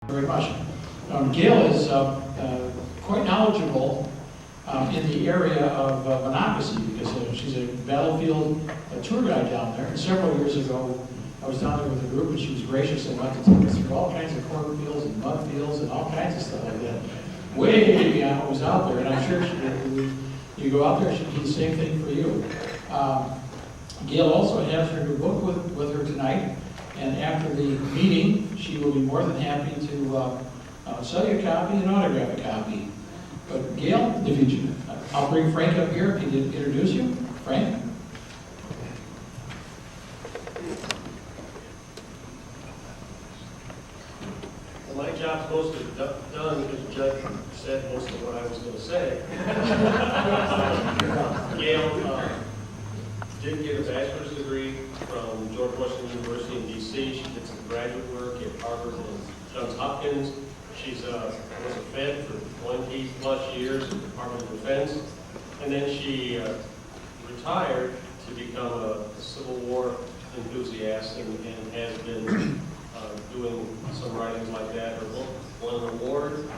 Very much. Gail is quite knowledgeable in the area of monocracy because she's a battlefield tour guide down there. And several years ago, I was down there with a group and she was gracious and wanted to take us through all kinds of cornfields and mud fields and all kinds of stuff like that. Way beyond what was out there. And I'm sure you go out there, she'd do the same thing for you. Gail also has her new book with her tonight. And after the meeting, she will be more than happy to sell you a copy and autograph a copy. But Gail, I'll bring Frank up here if he did introduce you. Frank? Well, my job's mostly done because the judge said most of what I was going to say. Gail did get a bachelor's degree from George Washington University in D.C. She did some graduate work at Harvard and Johns Hopkins. She's was a Fed for 20 plus years at the Department of Defense. And then she retired to become a Civil War enthusiast and has been doing some writings like that. Her book won an award,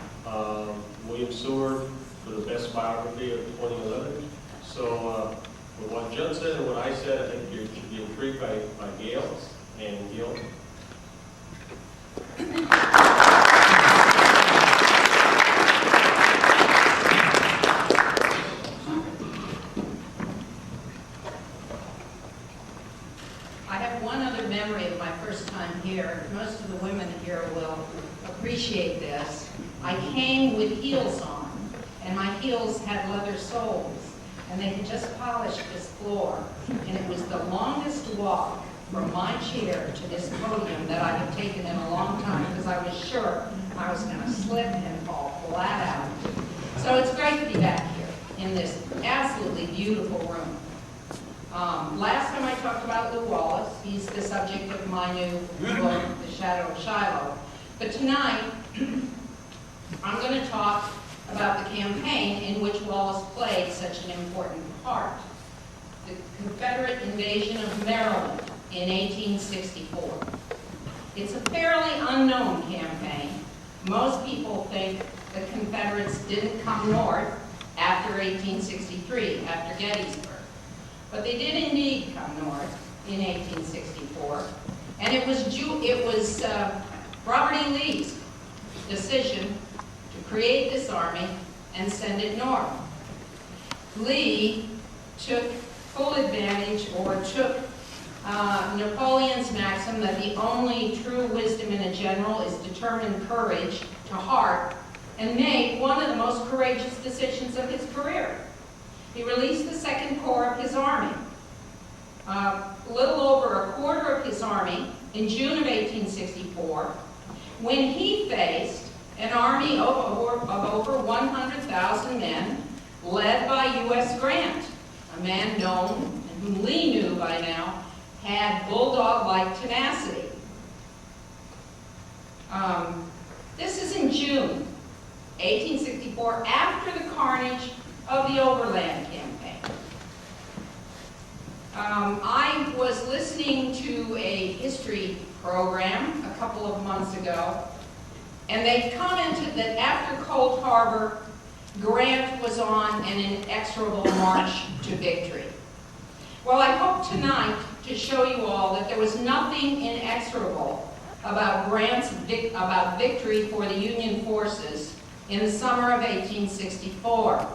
William Seward, for the best biography of 2011. So with what Judd said and what I said, I think you should be intrigued by Gail. And Gail. I have one other memory of my first time here. Most of the women here will appreciate this. I came with heels on, and my heels had leather soles, and they had just polished this floor, and it was the longest walk from my chair to this podium that I had taken in a long time because I was sure I was going to slip and fall flat out. So it's great to be back here in this absolutely beautiful room. Last time I talked about Lew Wallace. He's the subject of my new book, The Shadow of Shiloh. But tonight, I'm going to talk about the campaign in which Wallace played such an important part. The Confederate invasion of Maryland in 1864. It's a fairly unknown campaign. Most people think the Confederates didn't come north after 1863, after Gettysburg. But they did indeed come north in 1864, and it was Robert E. Lee's decision to create this army and send it north. Lee took full advantage, or took Napoleon's maxim that the only true wisdom in a general is determined courage to heart, and made one of the most courageous decisions of his career. He released the Second Corps of his army, a little over a quarter of his army, in June of 1864, when he faced an army of over 100,000 men, led by U.S. Grant, a man known, and whom Lee knew by now, had bulldog-like tenacity. This is in June 1864, after the carnage of the Overland campaign. I was listening to a history program a couple of months ago, and they commented that after Cold Harbor, Grant was on an inexorable march to victory. Well, I hope tonight to show you all that there was nothing inexorable about victory for the Union forces in the summer of 1864.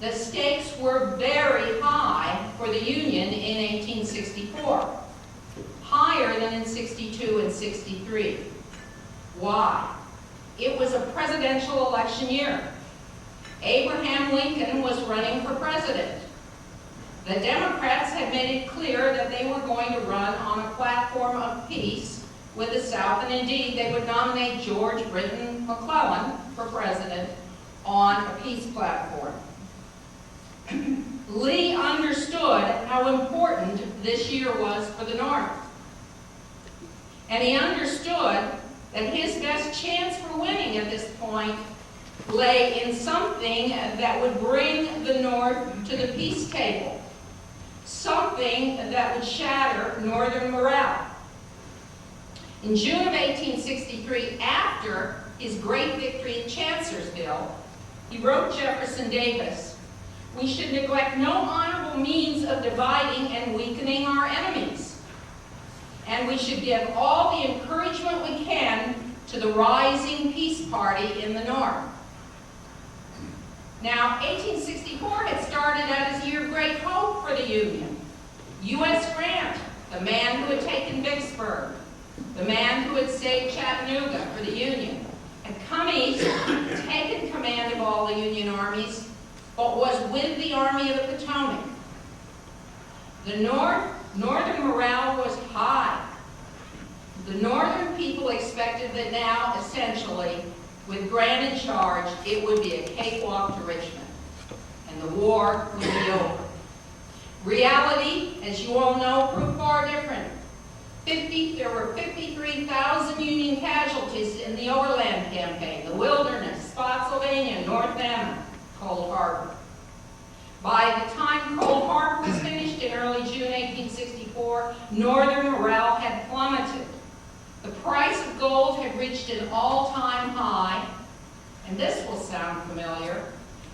The stakes were very high for the Union in 1864, higher than in 62 and 63. Why? It was a presidential election year. Abraham Lincoln was running for president. The Democrats had made it clear that they were going to run on a platform of peace with the South, and indeed they would nominate George Britton McClellan for president on a peace platform. Lee understood how important this year was for the North. And he understood that his best chance for winning at this point lay in something that would bring the North to the peace table, something that would shatter Northern morale. In June of 1863, after his great victory at Chancellorsville, he wrote Jefferson Davis, "We should neglect no honorable means of dividing and weakening our enemies. And we should give all the encouragement we can to the rising peace party in the North." Now, 1864 had started out as a year of great hope for the Union. U.S. Grant, the man who had taken Vicksburg, the man who had saved Chattanooga for the Union, had come east, taken command of all the Union armies, but was with the Army of the Potomac. The northern morale was high. The northern people expected that now, essentially, with Grant in charge, it would be a cakewalk to Richmond, and the war would be over. Reality, as you all know, proved far different. There were 53,000 Union casualties in the Overland Campaign, the Wilderness, Spotsylvania, North Anna, Cold Harbor. By the time Cold Harbor was finished in early June 1864, northern morale had plummeted. The price of gold had reached an all-time high, and this will sound familiar.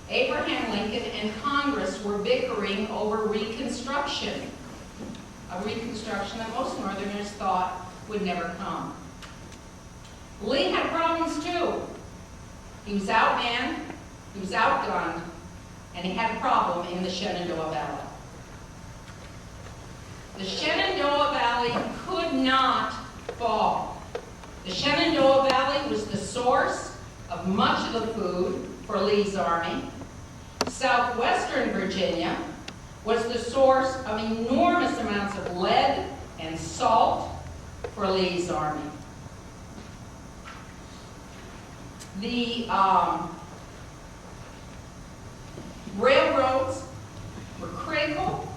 Abraham Lincoln and Congress were bickering over Reconstruction, a Reconstruction that most Northerners thought would never come. Lee had problems too. He was outmanned, he was outgunned, and he had a problem in the Shenandoah Valley. The Shenandoah Valley could not fall. The Shenandoah Valley was the source of much of the food for Lee's army. Southwestern Virginia was the source of enormous amounts of lead and salt for Lee's army. The railroads were critical.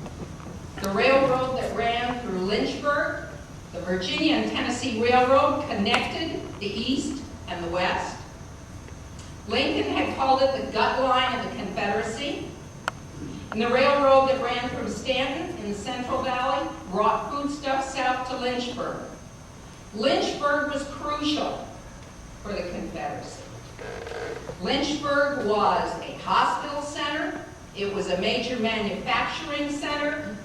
The railroad that ran through Lynchburg, the Virginia and Tennessee Railroad, connected the East and the West. Lincoln had called it the gut line of the Confederacy. And the railroad that ran from Stanton in the Central Valley brought foodstuffs south to Lynchburg. Lynchburg was crucial for the Confederacy. Lynchburg was a hospital center, it was a major manufacturing center,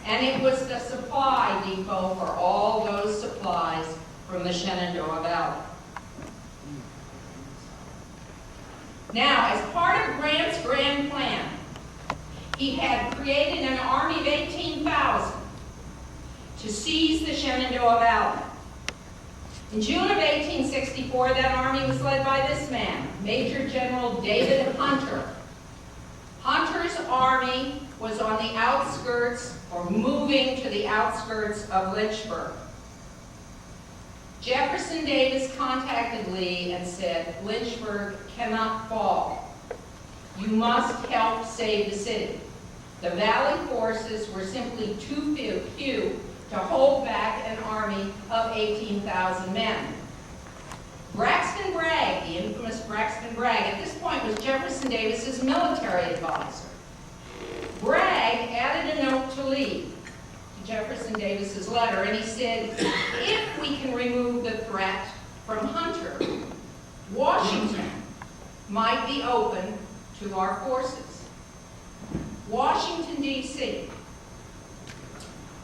and it was the supply depot for all those supplies from the Shenandoah Valley. Now, as part of Grant's grand plan, he had created an army of 18,000 to seize the Shenandoah Valley. In June of 1864, that army was led by this man, Major General David Hunter. Hunter's army was on the outskirts, or moving to the outskirts of Lynchburg. Jefferson Davis contacted Lee and said, "Lynchburg cannot fall. You must help save the city." The Valley forces were simply too few to hold back an army of 18,000 men. Braxton Bragg, the infamous Braxton Bragg, at this point was Jefferson Davis's military advisor. Bragg added a note to Lee, to Jefferson Davis's letter, and he said, "If we can remove the threat from Hunter, Washington might be open to our forces." Washington, D.C.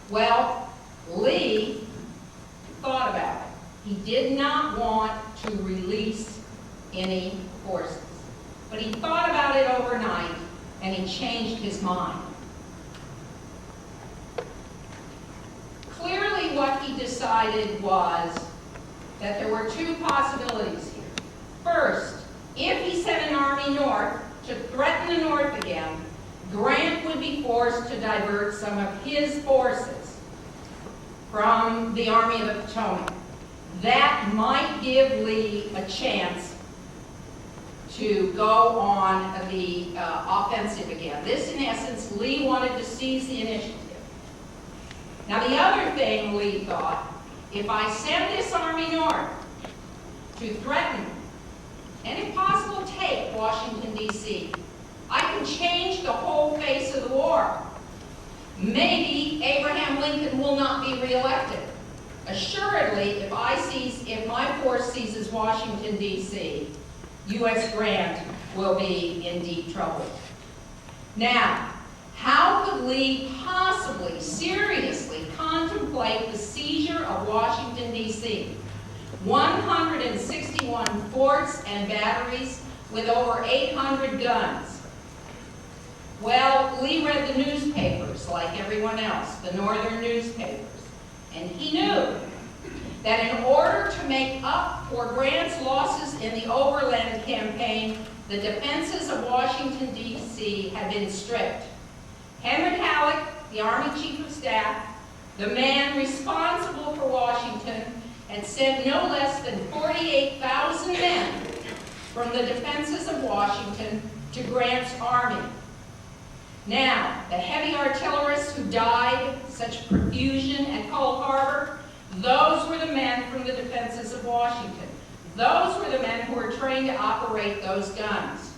Well, Lee thought about it. He did not want to release any forces. But he thought about it overnight, and he changed his mind. Clearly, what he decided was that there were two possibilities here. First, if he sent an army north to threaten the North again, Grant would be forced to divert some of his forces from the Army of the Potomac. That might give Lee a chance to go on the offensive again. This, in essence, Lee wanted to seize the initiative. Now, the other thing Lee thought, if I send this army north to threaten, and if possible, take Washington, D.C., I can change the whole face of the war. Maybe Abraham Lincoln will not be reelected Assuredly, if my force seizes Washington, D.C., U.S. Grant will be in deep trouble. Now, how could Lee possibly, seriously contemplate the seizure of Washington, D.C.? 161 forts and batteries with over 800 guns. Well, Lee read the newspapers like everyone else, the northern newspapers, and he knew that in order to make up for Grant's losses in the overland campaign, the defenses of Washington, D.C. had been stripped. Henry Halleck, the Army Chief of Staff, the man responsible for Washington, had sent no less than 48,000 men from the defenses of Washington to Grant's army. Now, the heavy artillerists who died such profusion at Cold Harbor, those were the men from the defenses of Washington. Those were the men who were trained to operate those guns.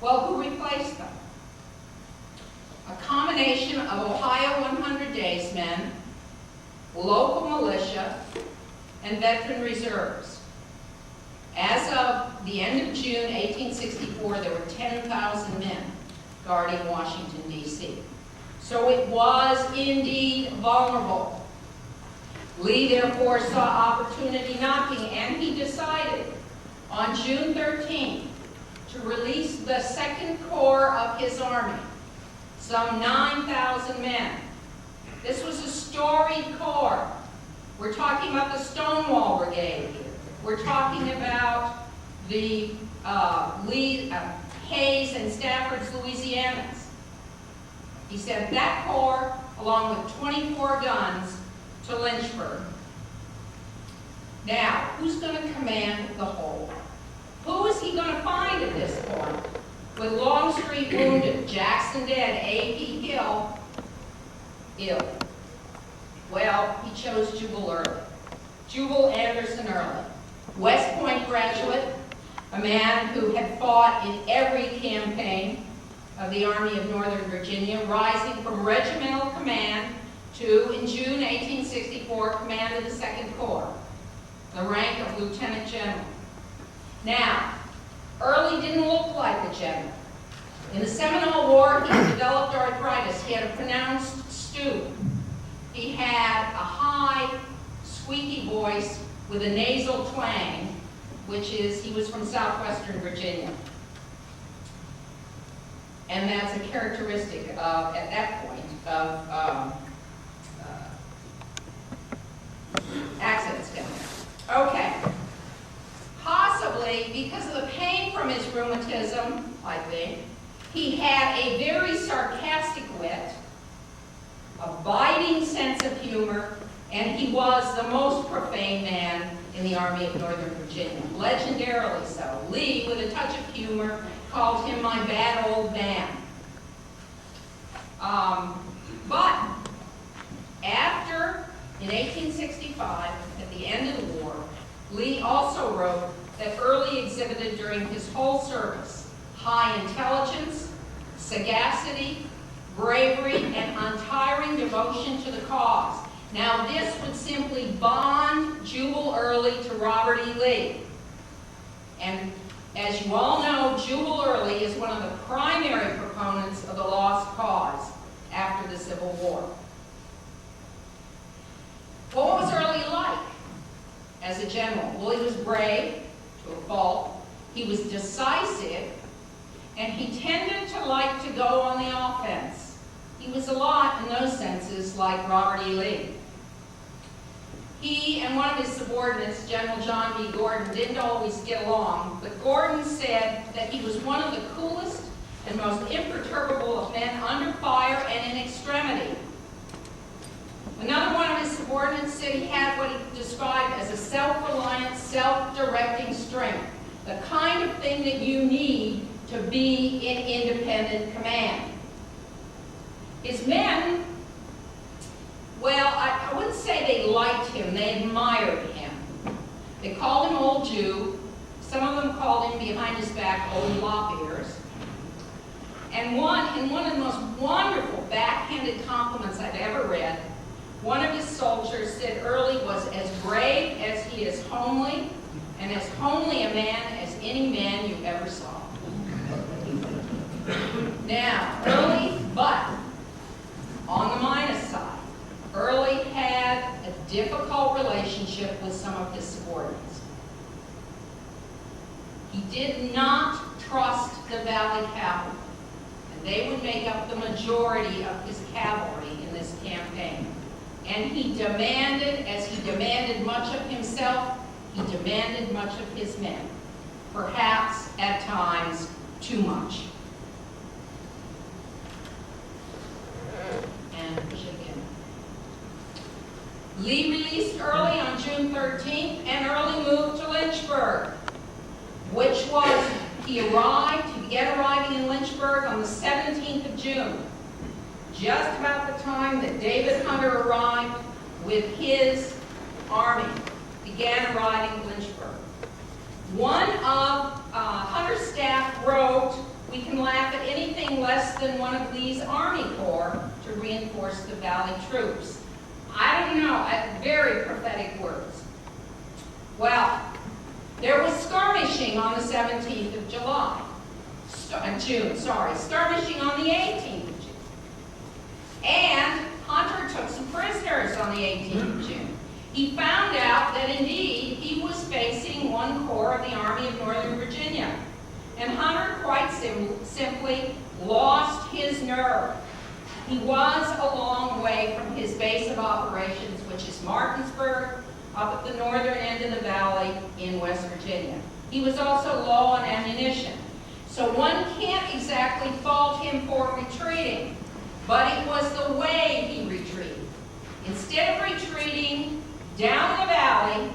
Well, who replaced them? A combination of Ohio 100 Days men, local militia, and veteran reserves. As of the end of June 1864, there were 10,000 men guarding Washington, D.C. So it was indeed vulnerable. Lee therefore saw opportunity knocking, and he decided on June 13th to release the Second Corps of his army, some 9,000 men. This was a storied corps. We're talking about the Stonewall Brigade here. We're talking about the Hayes and Stafford's Louisianas. He sent that corps, along with 24 guns, to Lynchburg. Now, who's going to command the whole? Who is he going to find at this point? With Longstreet wounded, Jackson dead, A.P. Hill ill. Well, he chose Jubal Early. Jubal Anderson Early, West Point graduate, a man who had fought in every campaign of the Army of Northern Virginia, rising from regimental command to, in June 1864, command of the Second Corps, the rank of lieutenant general. Now, Early didn't look like a general. In the Seminole War, he had developed arthritis. He had a pronounced stoop. He had a high, squeaky voice with a nasal twang, which is, he was from southwestern Virginia. And that's a characteristic of, at that point, of accents down there. Okay. Possibly because of the pain from his rheumatism, I think, he had a very sarcastic wit, a biting sense of humor, and he was the most profane man in the Army of Northern Virginia, legendarily so. Lee, with a touch of humor, called him my bad old man. But after, in 1865, at the end of the war, Lee also wrote that Early exhibited during his whole service high intelligence, sagacity, bravery, and untiring devotion to the cause. Now, this would simply bond Jubal Early to Robert E. Lee. And as you all know, Jubal Early is one of the primary proponents of the lost cause after the Civil War. Well, what was Early like as a general? Well, he was brave to a fault. He was decisive, and he tended to like to go on the offense. He was a lot, in those senses, like Robert E. Lee. He and one of his subordinates, General John B. Gordon, didn't always get along, but Gordon said that he was one of the coolest and most imperturbable of men under fire and in extremity. Another one of his subordinates said he had what he described as a self-reliant, self-directing strength, the kind of thing that you need to be in independent command. His men, well, I wouldn't say they liked him, they admired him. They called him Old Jew. Some of them called him behind his back Old Lop Ears. And in one of the most wonderful backhanded compliments I've ever read, One of his soldiers said Early was as brave as he is homely, and as homely a man as any man you ever saw. Now, Early, but on the minus side, Early had a difficult relationship with some of his subordinates. He did not trust the Valley Cavalry, and they would make up the majority of his cavalry in this campaign. And he demanded, as he demanded much of himself, he demanded much of his men. Perhaps, at times, too much. And push it again. Lee released Early on June 13th, and Early moved to Lynchburg, which was, he began arriving in Lynchburg on the 17th of June, just about the time that David Hunter arrived with his army, began arriving in Lynchburg. One of Hunter's staff wrote, "We can laugh at anything less than one of these Army Corps to reinforce the Valley troops." I don't know, very prophetic words. Well, there was skirmishing on the 17th of June, skirmishing on the 18th of June. And Hunter took some prisoners on the 18th of June. He found out that indeed he was facing one corps of the Army of Northern Virginia. And Hunter quite simply lost his nerve. He was a long way from his base of operations, which is Martinsburg, up at the northern end of the valley in West Virginia. He was also low on ammunition. So one can't exactly fault him for retreating, but it was the way he retreated. Instead of retreating down the valley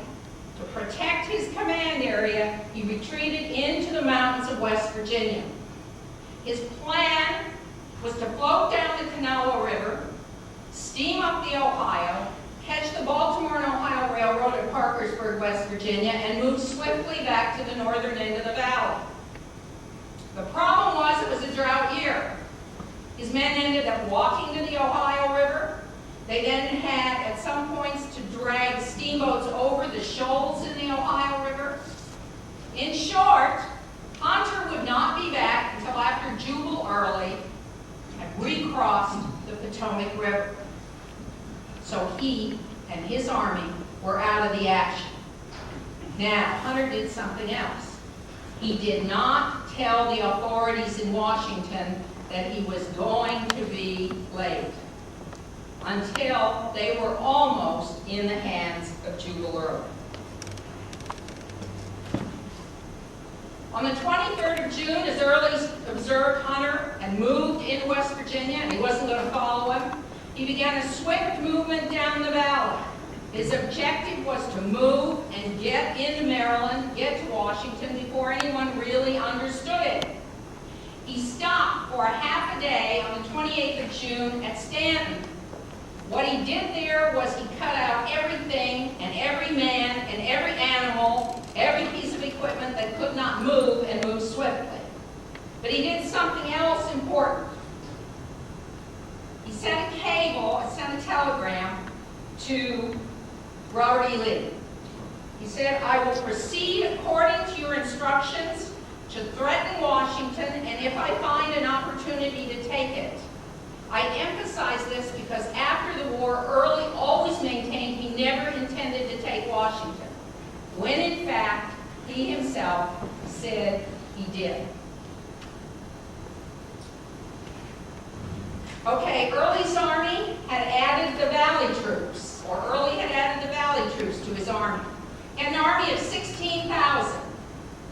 to protect his command area, he retreated into the mountains of West Virginia. His plan was to float down the Kanawha River, steam up the Ohio, catch the Baltimore and Ohio Railroad at Parkersburg, West Virginia, and move swiftly back to the northern end of the valley. The problem was it was a drought year. His men ended up walking to the Ohio River. They then had, at some points, to drag steamboats over the shoals in the Ohio River. In short, Hunter would not be back until after Jubal Early had recrossed the Potomac River. So he and his army were out of the action. Now, Hunter did something else. He did not tell the authorities in Washington that he was going to be late until they were almost in the hands of Jubal Early. On the 23rd of June, as Early observed Hunter and moved into West Virginia, and he wasn't going to follow him, he began a swift movement down the valley. His objective was to move and get into Maryland, get to Washington before anyone really understood it. He stopped for a half a day on the 28th of June at Stanton. What he did there was he cut out everything and every man and every animal, every piece of equipment that could not move and move swiftly. But he did something else important. He sent a telegram to Robert E. Lee. He said, "I will proceed according to your instructions to threaten Washington, and if I find an opportunity to take it." I emphasize this because after the war, Early always maintained he never intended to take Washington, when in fact, he himself said he did. Okay, Early's army had added the Valley troops, or Early had added the Valley troops to his army. An army of 16,000,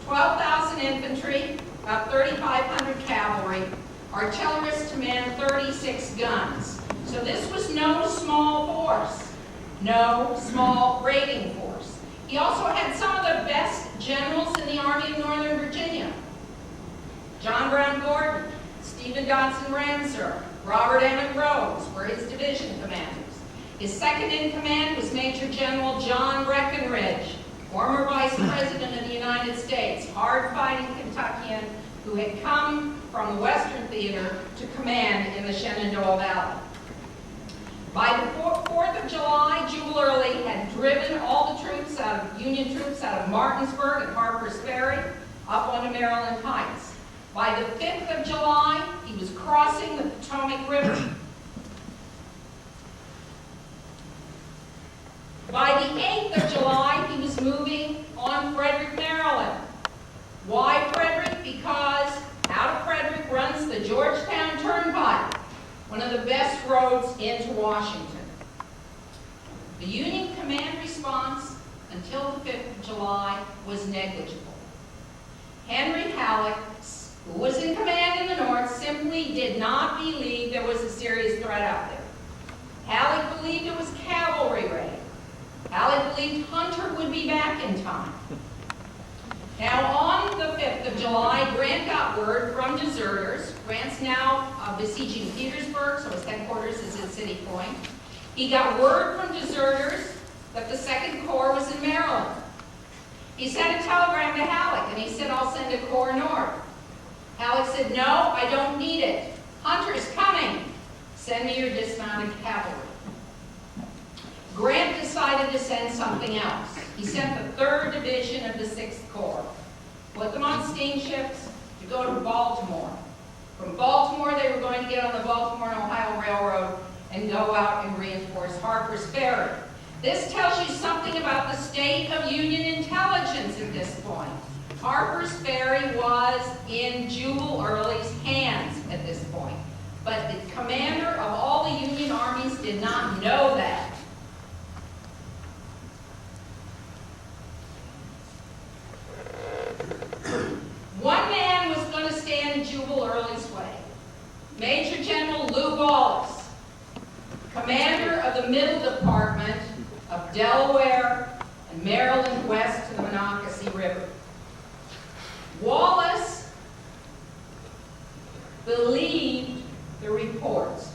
12,000 infantry, about 3,500 cavalry, artillerists to man 36 guns. So this was no small force, no small raiding force. He also had some of the best generals in the Army of Northern Virginia. John Brown Gordon, Stephen Dodson Ramseur, Robert Emmett Rhodes were his division commanders. His second in command was Major General John Breckinridge, former Vice President of the United States, hard-fighting Kentuckian who had come from the Western Theater to command in the Shenandoah Valley. By the 4th 5th of July, Jubal Early had driven all the troops Union troops out of Martinsburg and Harper's Ferry up onto Maryland Heights. By the 5th of July, he was crossing the Potomac River. By the 8th of July, he was moving on Frederick, Maryland. Why Frederick? Because out of Frederick runs the Georgetown Turnpike, one of the best roads into Washington. The Union command response until the 5th of July was negligible. Henry Halleck, who was in command in the North, simply did not believe there was a serious threat out there. Halleck believed it was cavalry raid. Halleck believed Hunter would be back in time. Now, on the 5th of July, Grant got word from deserters. Grant's now besieging Petersburg, so his headquarters is at City Point. He got word from deserters that the 2nd Corps was in Maryland. He sent a telegram to Halleck, and he said, "I'll send a corps north." Halleck said, "No, I don't need it. Hunter's coming. Send me your dismounted cavalry." Grant decided to send something else. He sent the 3rd Division of the 6th Corps, put them on steamships to go to Baltimore. From Baltimore, they were going to get on the Baltimore and Ohio Railroad and go out and reinforce Harper's Ferry. This tells you something about the state of Union intelligence at this point. Harper's Ferry was in Jubal Early's hands at this point, but the commander of all the Union armies did not know that. One man was going to stand in Jubal Early's way. Major General Lew Wallace, commander of the Middle Department of Delaware and Maryland west to the Monocacy River. Wallace believed the reports.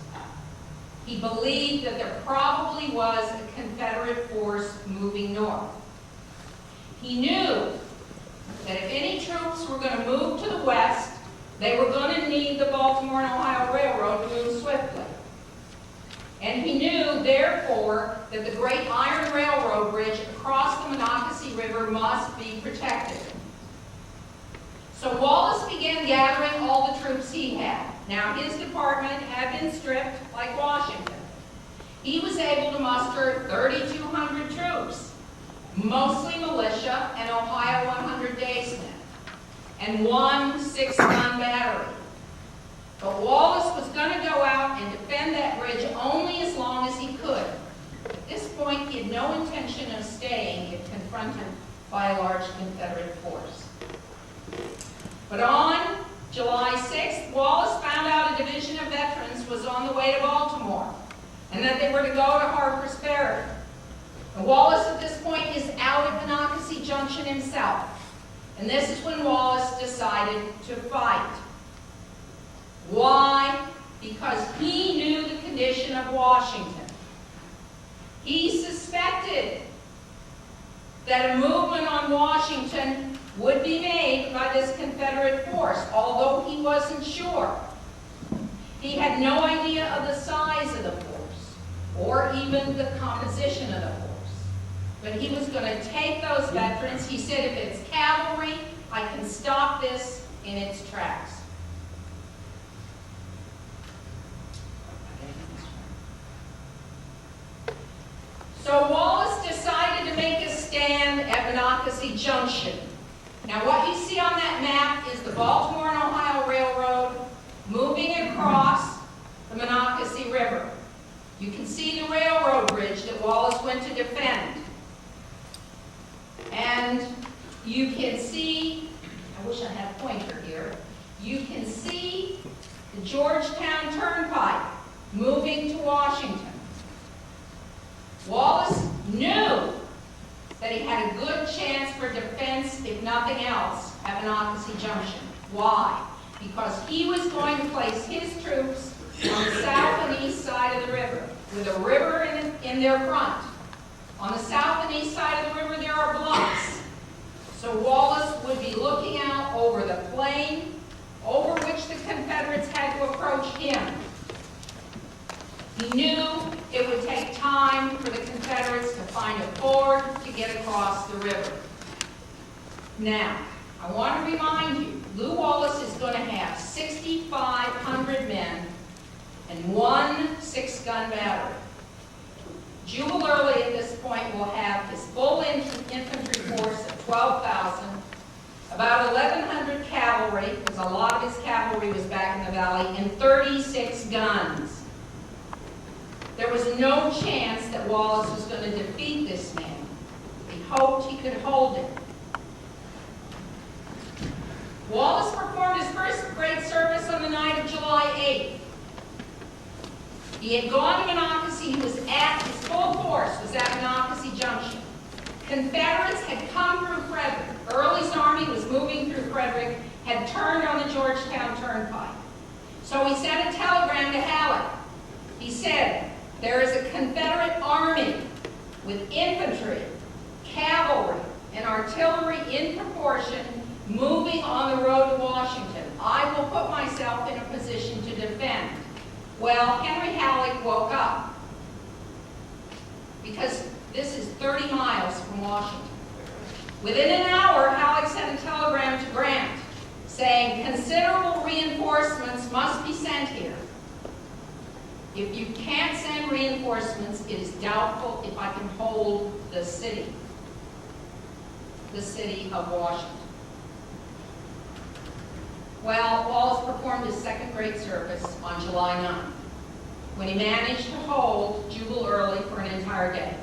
He believed that there probably was a Confederate force moving north. He knew that if any troops were going to move to the west, they were going to need the Baltimore and Ohio Railroad to move swiftly. And he knew, therefore, that the great iron railroad bridge across the Monocacy River must be protected. So Wallace began gathering all the troops he had. Now, his department had been stripped like Washington. He was able to muster 3,200 troops, mostly militia and Ohio 100 daysmen, and one 6-gun battery. But Wallace was going to go out and defend that bridge only as long as he could. At this point, he had no intention of staying if confronted by a large Confederate force. But on July 6th, Wallace found out a division of veterans was on the way to Baltimore, and that they were to go to Harper's Ferry. And Wallace at this point is out at Monocacy Junction himself. And this is when Wallace decided to fight. Why? Because he knew the condition of Washington. He suspected that a movement on Washington would be made by this Confederate force, although he wasn't sure. He had no idea of the size of the force, or even the composition of the force. But he was going to take those veterans. He said, if it's cavalry, I can stop this in its tracks. So Wallace decided to make a stand at Monocacy Junction. Now what you see on that map is the Baltimore and Ohio Railroad moving across the Monocacy River. You can see the railroad bridge that Wallace went to defend. And you can see, I wish I had a pointer here, you can see the Georgetown Turnpike moving to Washington. Wallace knew that he had a good chance for defense, if nothing else, at Monocacy Junction. Why? Because he was going to place his troops on the south and east side of the river, with a river in their front. On the south and east side of the river, there are bluffs. So Wallace would be looking out over the plain over which the Confederates had to approach him. He knew it would take time for the Confederates to find a ford to get across the river. Now, I want to remind you, Lew Wallace is going to have 6,500 men and one 6-gun battery. Jubal Early at this point will have his full infantry force of 12,000, about 1,100 cavalry, because a lot of his cavalry was back in the valley, and 36 guns. There was no chance that Wallace was going to defeat this man. He hoped he could hold it. Wallace performed his first great service on the night of July 8th. He had gone to Monocacy. He was at, his full force was at Monocacy Junction. Confederates had come through Frederick. Early's army was moving through Frederick, had turned on the Georgetown Turnpike. So he sent a telegram to Halleck. He said, there is a Confederate army with infantry, cavalry, and artillery in proportion moving on the road to Washington. I will put myself in a position to defend. Well, Henry Halleck woke up because this is 30 miles from Washington. Within an hour, Halleck sent a telegram to Grant saying considerable reinforcements must be sent here. If you can't send reinforcements, it is doubtful if I can hold the city of Washington. Well, Wallace performed his second great service on July 9th, when he managed to hold Jubal Early for an entire day.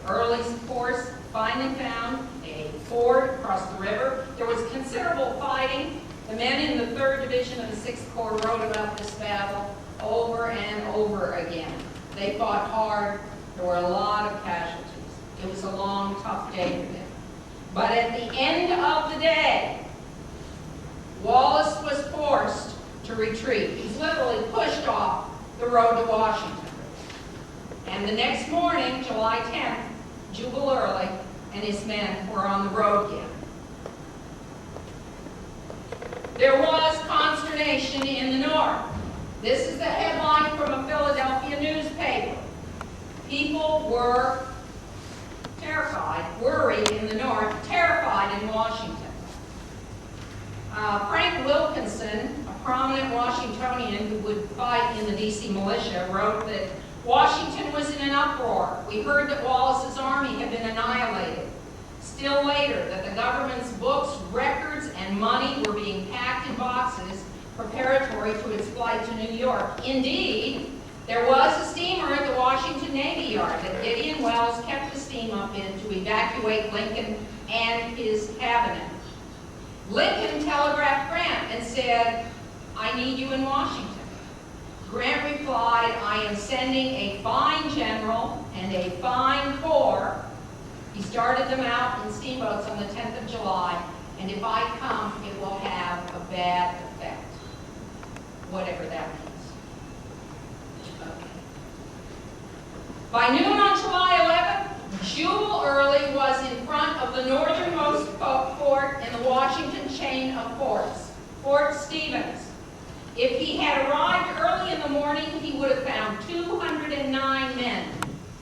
Early's force finally found a ford across the river. There was considerable fighting. The men in the 3rd Division of the 6th Corps wrote about this battle over and over again. They fought hard. There were a lot of casualties. It was a long, tough day for them. But at the end of the day, Wallace was forced to retreat. He was literally pushed off the road to Washington. And the next morning, July 10th, Jubal Early and his men were on the road again. There was consternation in the North. This is the headline from a Philadelphia newspaper. People were terrified, worried in the North, terrified in Washington. Frank Wilkinson, a prominent Washingtonian who would fight in the D.C. militia, wrote that Washington was in an uproar. We heard that Wallace's army had been annihilated. Still later, that the government's books, records, and money were being packed in boxes preparatory to its flight to New York. Indeed, there was a steamer at the Washington Navy Yard that Gideon Wells kept the steam up in to evacuate Lincoln and his cabinet. Lincoln telegraphed Grant and said, I need you in Washington. Grant replied, I am sending a fine general and a fine corps. He started them out in steamboats on the 10th of July, and if I come, it will have a bad effect, whatever that means. Okay. By noon on July 11th, Jubal Early was in front of the northernmost fort in the Washington chain of forts, Fort Stevens. If he had arrived early in the morning, he would have found 209 men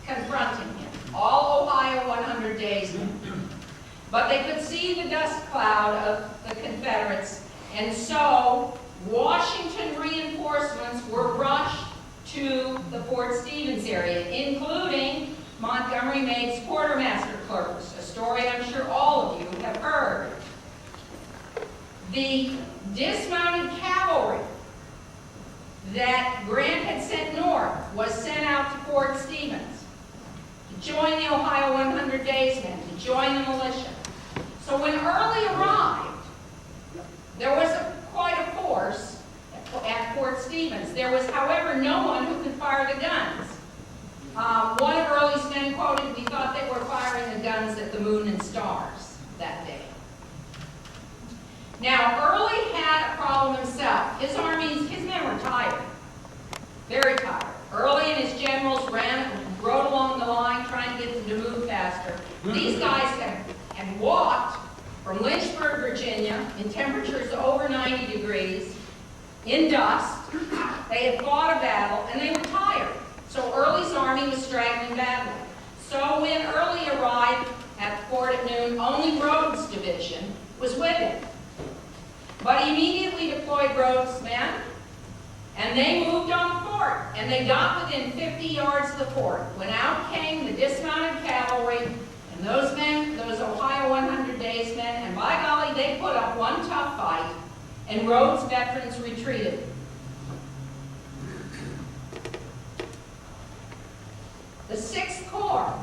confronting him, all Ohio 100 days men. But they could see the dust cloud of the Confederates, and so Washington reinforcements were rushed to the Fort Stevens area, including Montgomery Maid's quartermaster clerks, a story I'm sure all of you have heard. The dismounted cavalry that Grant had sent north was sent out to Fort Stevens to join the Ohio 100 Days men, to join the militia. So when Early arrived, there was quite a force at Fort Stevens. There was, however, no one who could fire the guns. One of Early's men quoted, we thought they were firing the guns at the moon and stars that day. Now, Early had a problem himself. His men were tired, very tired. Early and his generals rode along the line trying to get them to move faster. These guys had walked from Lynchburg, Virginia, in temperatures over 90 degrees, in dust. They had fought a battle, and they were tired. So Early's army was straggling badly. So when Early arrived at the fort at noon, only Rhodes' division was with him. But he immediately deployed Rhodes' men, and they moved on the fort, and they got within 50 yards of the fort, when out came the dismounted cavalry, and those men, those Ohio 100 Days men, and by golly, they put up one tough fight, and Rhodes' veterans retreated. The 6th Corps,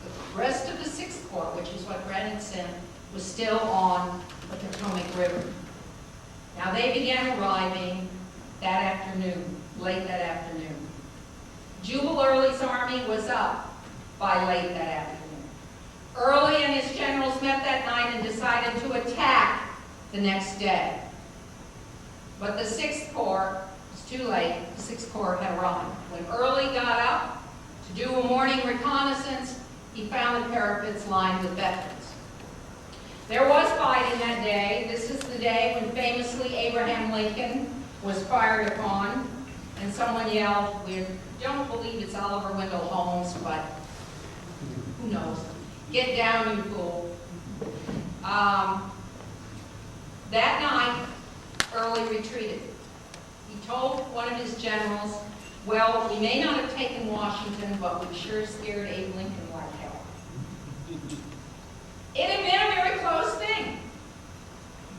the rest of the 6th Corps, which is what Brett had sent, was still on the Potomac River. Now they began arriving that afternoon, late that afternoon. Jubal Early's army was up by late that afternoon. Early and his generals met that night and decided to attack the next day. But the 6th Corps, it was too late, the 6th Corps had arrived. When Early got up to do a morning reconnaissance, he found the parapets lined with veterans. There was fighting that day. This is the day when famously Abraham Lincoln was fired upon, and someone yelled, "We don't believe it's Oliver Wendell Holmes, but who knows? Get down, you fool." That night, Early retreated. He told one of his generals, "Well, we may not have taken Washington, but we sure scared Abe Lincoln like hell." It had been a very close thing.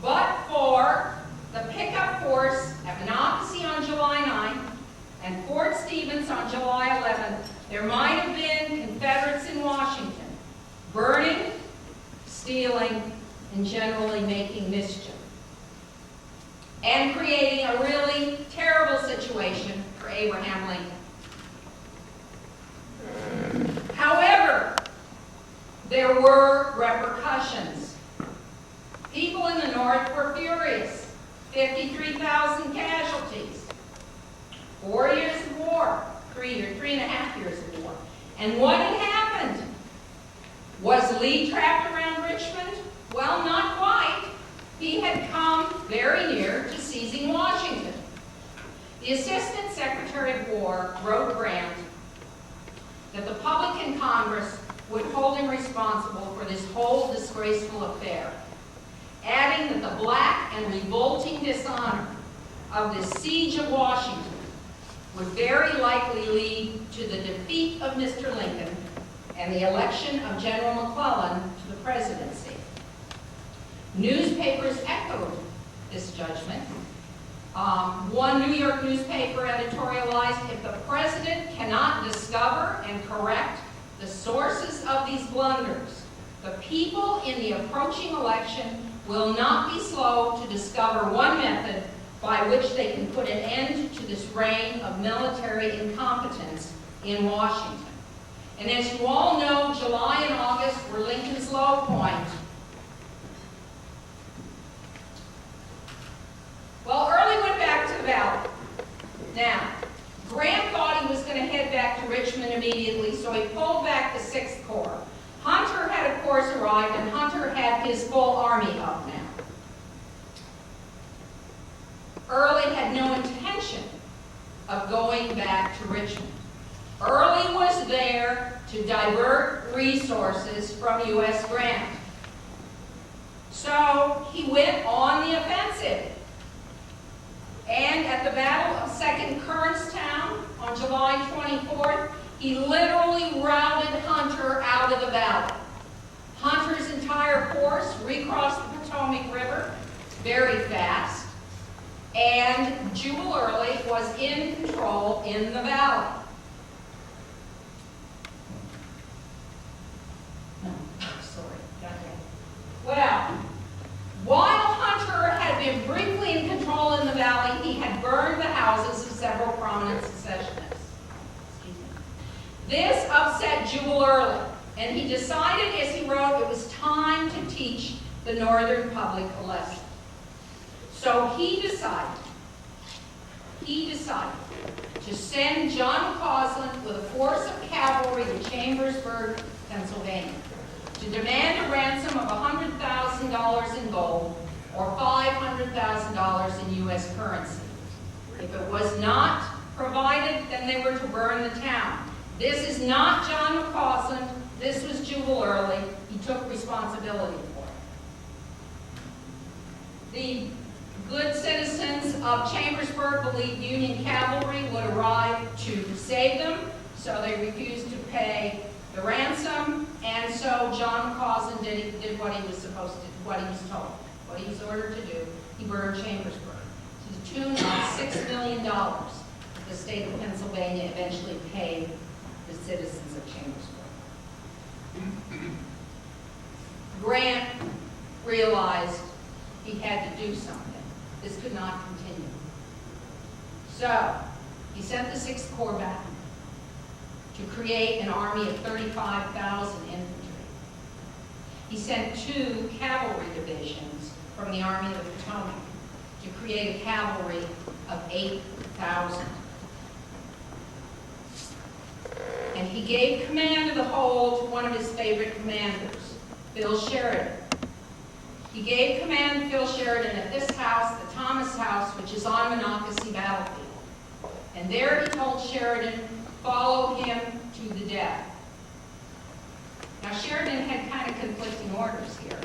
But for the pickup force at Monocacy on July 9th and Fort Stevens on July 11th, there might have been Confederates in Washington burning, stealing, and generally making mischief, and creating a really terrible situation for Abraham Lincoln. However, there were repercussions. People in the North were furious. 53,000 casualties. 4 years of war. 3.5 years of war. And what had happened? Was Lee trapped around Richmond? Well, not quite. He had come very near to seizing Washington. The Assistant Secretary of War wrote Grant that the public in Congress would hold him responsible for this whole disgraceful affair, adding that the black and revolting dishonor of the siege of Washington would very likely lead to the defeat of Mr. Lincoln and the election of General McClellan to the presidency. Newspapers echoed this judgment. One New York newspaper editorialized, "If the president cannot discover and correct the sources of these blunders, the people in the approaching election will not be slow to discover one method by which they can put an end to this reign of military incompetence in Washington." And as you all know, July and August were Lincoln's low point. Well, Early went back to the valley. Now, Grant thought he was going to head back to Richmond immediately, so he pulled back the 6th Corps. Hunter had, of course, arrived, and Hunter had his full army up now. Early had no intention of going back to Richmond. Early was there to divert resources from U.S. Grant. So he went on the offensive. And at the Battle of Second Kernstown on July 24th, he literally routed Hunter out of the valley. Hunter's entire force recrossed the Potomac River very fast, and Jubal Early was in control in the valley. Well, while Hunter had been briefly in control in the valley, he had burned the houses of several prominent secessionists. This upset Jubal Early, and he decided, as he wrote, it was time to teach the Northern public a lesson. So he decided to send John McCausland with a force of cavalry to Chambersburg, Pennsylvania, to demand a ransom of $100,000 in gold or $500,000 in U.S. currency. If it was not provided then they were to burn the town. This is not John McCausland. This was Jubal Early. He took responsibility for it. The good citizens of Chambersburg believed Union cavalry would arrive to save them, so they refused to pay the ransom, and so John McCausland did what he was supposed to, what he was told, what he was ordered to do. He burned Chambersburg to the tune of $6 million. The state of Pennsylvania eventually paid the citizens of Chambersburg. Grant realized he had to do something. This could not continue. So, he sent the 6th Corps back to create an army of 35,000 infantry. He sent 2 cavalry divisions from the Army of the Potomac to create a cavalry of 8,000. And he gave command of the whole to one of his favorite commanders, Phil Sheridan. He gave command to Phil Sheridan at this house, the Thomas House, which is on Monocacy Battlefield. And there he told Sheridan, follow him to the death. Now Sheridan had kind of conflicting orders here,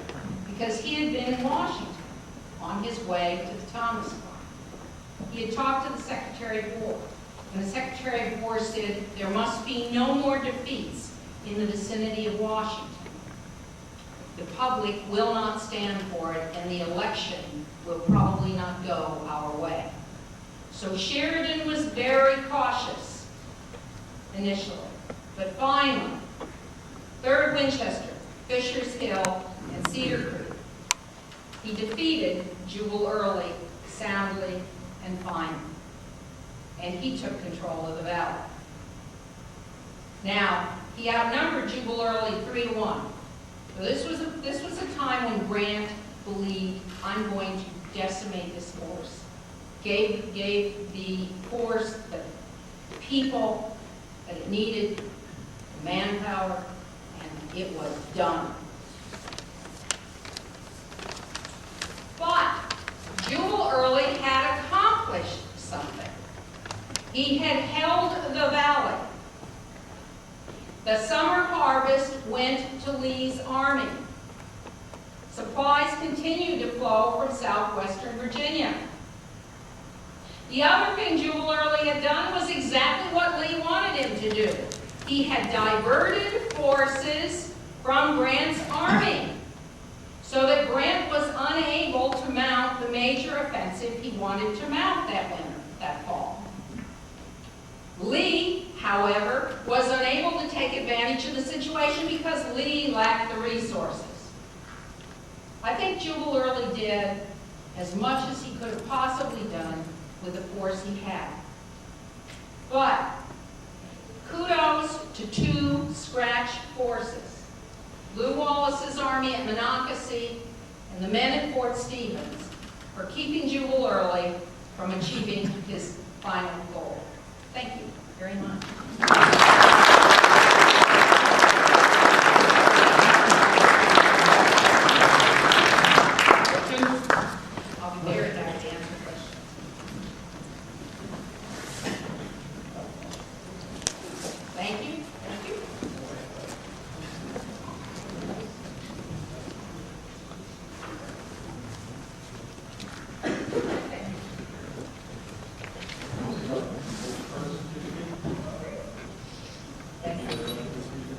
because he had been in Washington on his way to the Thomas Farm. He had talked to the Secretary of War, and the Secretary of War said there must be no more defeats in the vicinity of Washington. The public will not stand for it, and the election will probably not go our way. So Sheridan was very cautious initially, but finally, 3rd Winchester, Fisher's Hill, and Cedar Creek, he defeated Jubal Early soundly and finally, and he took control of the valley. Now, he outnumbered Jubal Early 3-1. So this was a time when Grant believed, I'm going to decimate this force. Gave the force the people that it needed, the manpower, and it was done. But Jubal Early had accomplished something. He had held the valley. The summer harvest went to Lee's army. Supplies continued to flow from southwestern Virginia. The other thing Jubal Early had done was exactly what Lee wanted him to do. He had diverted forces from Grant's army so that Grant was unable to mount the major offensive he wanted to mount that fall. Lee, however, was unable to take advantage of the situation because Lee lacked the resources. I think Jubal Early did as much as he could have possibly done with the force he had. But kudos to 2 scratch forces, Lew Wallace's army at Monocacy and the men at Fort Stevens, for keeping Jubal Early from achieving his final goal. Thank you very much. I'll be very happy to answer questions. Thank you. Thank you.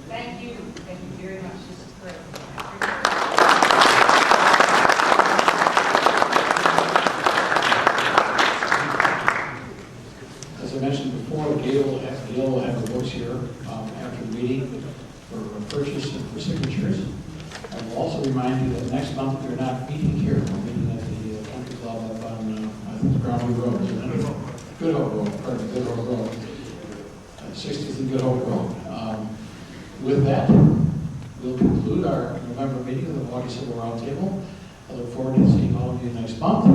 Thank you. Thank you very much. This is great. As I mentioned before, Gail will have the books here after the meeting for purchase and for signatures. I will also remind you that next month we're not meeting here. We're meeting at the country club up on, I think, Brownwood Road, isn't it? Good Hope Road, pardon me, Good Hope Road. 60th and Good Hope Road. With that, we'll conclude our November meeting of the Milwaukee Civil Roundtable. I look forward to seeing all of you next month,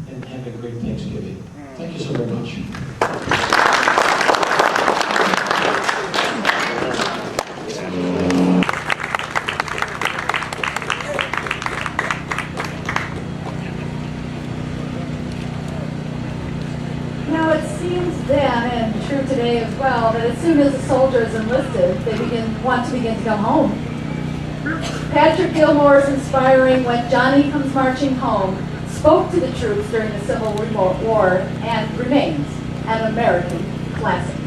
and have a great Thanksgiving. Thank you so very much. Now it seems then, and true today as well, that as soon as a soldier is enlisted, they want to begin to come home. Patrick Gilmore's inspiring When Johnny Comes Marching Home spoke to the troops during the Civil War and remains an American classic.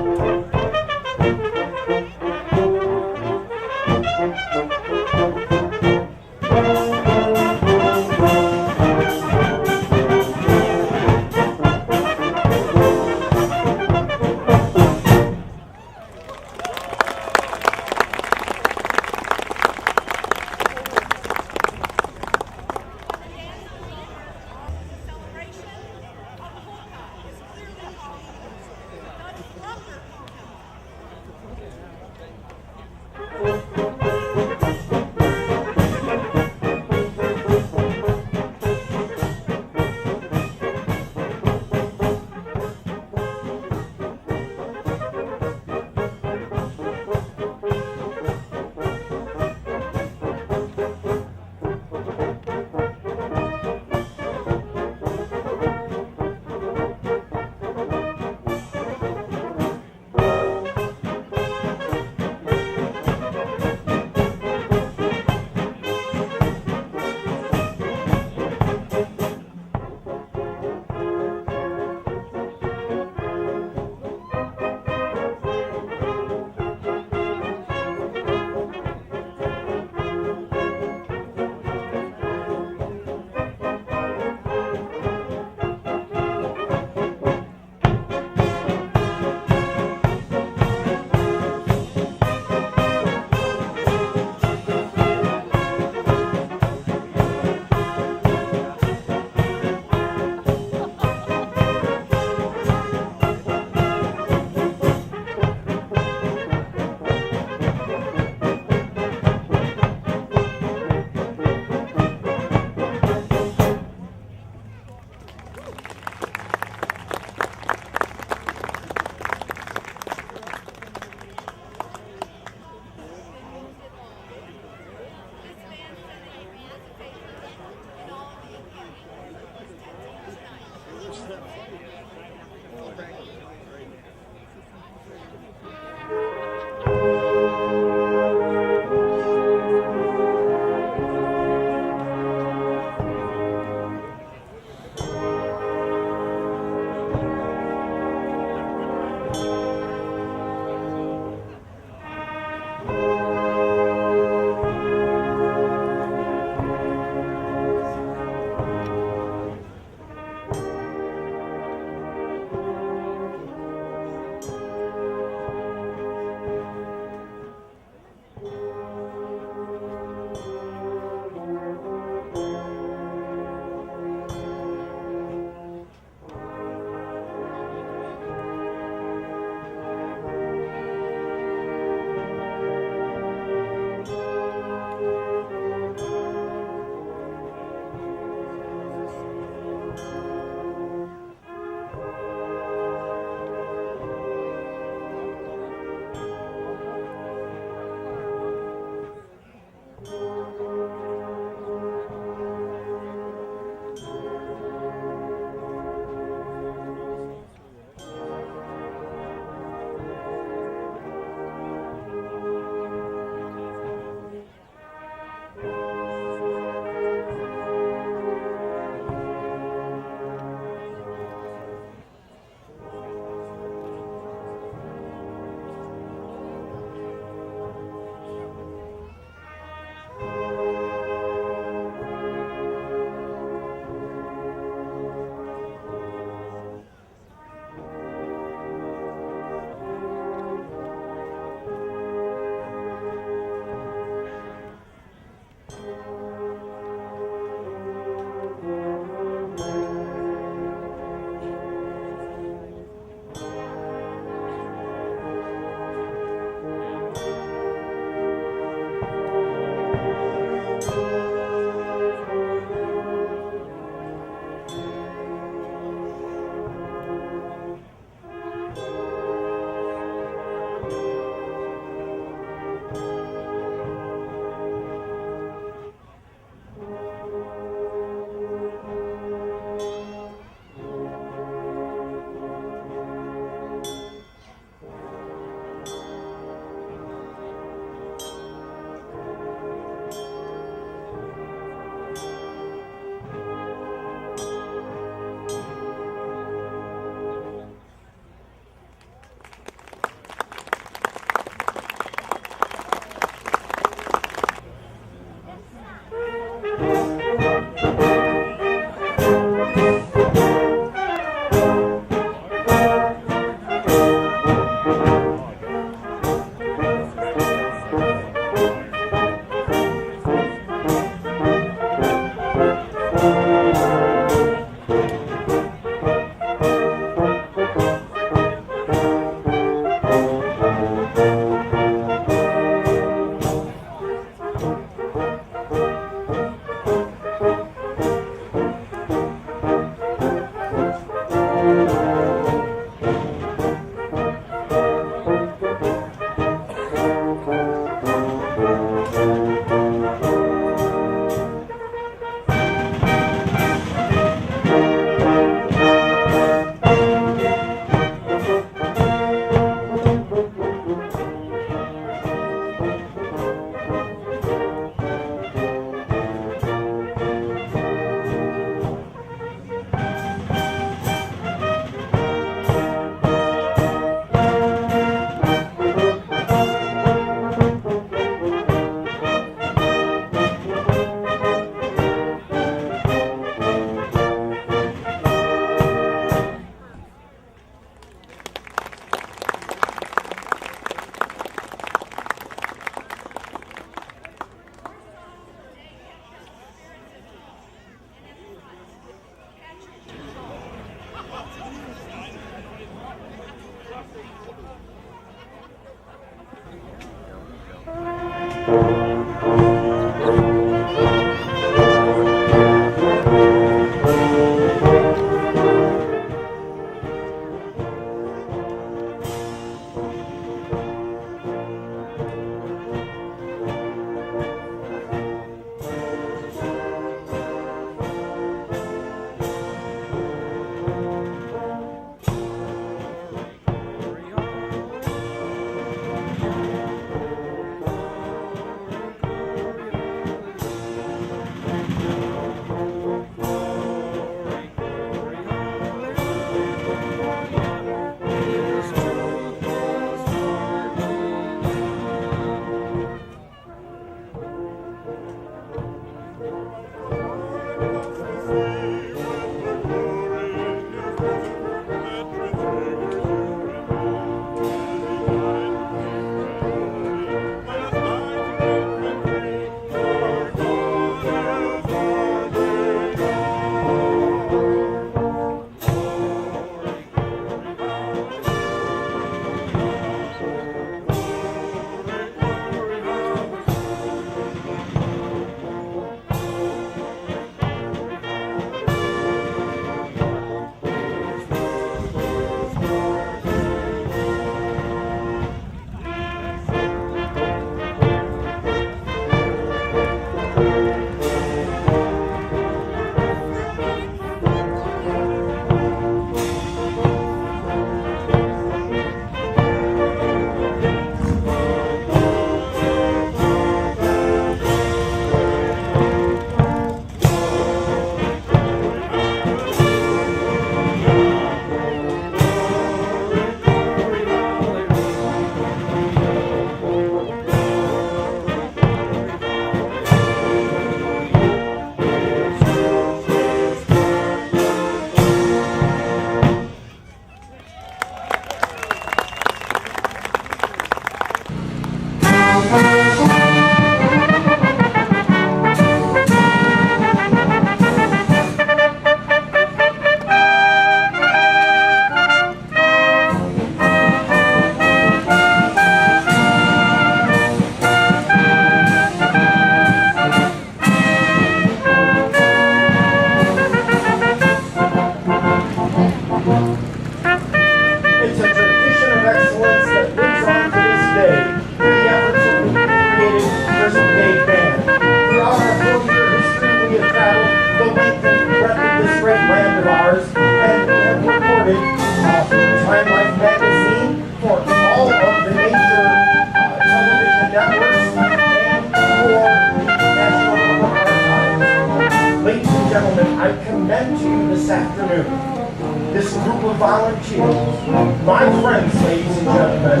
This group of volunteers, my friends, ladies and gentlemen,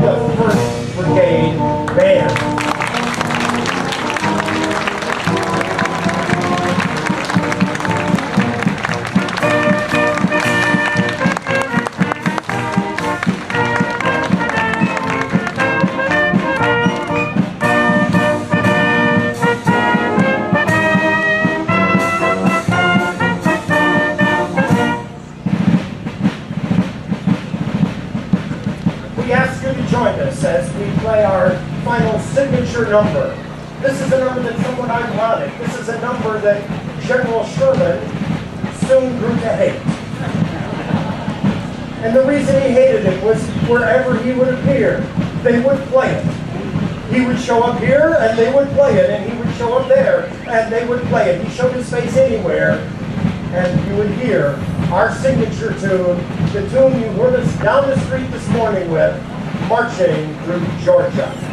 the 1st Brigade Band. Join us as we play our final signature number. This is a number that somewhat ironic. This is a number that General Sherman soon grew to hate. And the reason he hated it was wherever he would appear, they would play it. He would show up here and they would play it, and he would show up there and they would play it. He showed his face anywhere and you would hear our signature tune, the tune you heard us down the street this morning with, Marching Through Georgia.